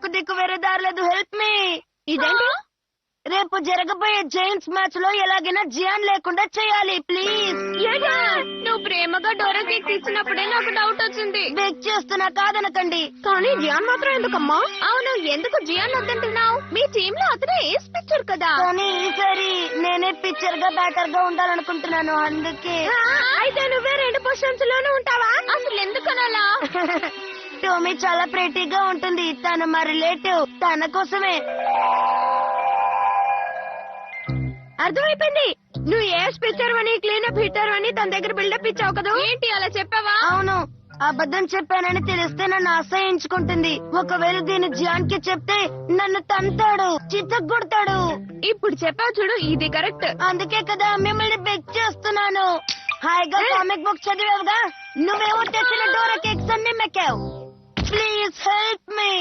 నాకు దిక్కు వేరే దారి లేదు. Help me. ఇదేంటి? రేపు జరగబోయే జైంట్స్ మ్యాచ్ లో ఎలాగైనా జియాన్ లేకుండా చేయాలి ప్లీజ్. నువ్వు ప్రేమగా డోరా కేక్ ఇచ్చినప్పుడే నాకు డౌట్ వచ్చింది. బెక్ చేస్తున్నా, కాదనకండి. కానీ జియాన్ మాత్రం ఎందుకమ్మా? అవును, ఎందుకు జియాన్ వద్దంటున్నావు? మీ టీమ్ లో అతనే ఏస్ పిక్చర్ కదా. కానీ ఈసారి నేనే పిక్చర్ గా బ్యాటర్ గా ఉండాలనుకుంటున్నాను, అందుకే. అయితే నువ్వే 2 పొజిషన్స్ లోనే ఉంటావా? అసలు ఎందుకనాలా? టోమీ చాలా ప్రెటీగా ఉంటుంది. తను మా రిలేటివ్, తన కోసమే. అర్థమైపోయింది. నువ్వు ఏస్ పిక్చర్ అని క్లీనప్ హిట్టర్ అని తన దగ్గర బిల్డప్ ఇచ్చావు కదా. ఏంటి అలా చెప్పావా? అవును, అబద్ధం చెప్పానని తెలిస్తే నన్ను అసహించుకుంటుంది. ఒకవేళ దీన్ని జియాన్ కి చెప్తే నన్ను తంతాడు, చిత్తగొడతాడు. ఇప్పుడు చెప్పావు చూడు, ఇది కరెక్ట్. అందుకే కదా మిమ్మల్ని బెక్ చేస్తున్నాను. హాయిగా కామిక్ బుక్ చదివావుగా, నువ్వేమో తెచ్చిన డోరా కేక్స్ అన్ని మెక్కావు. Please help me.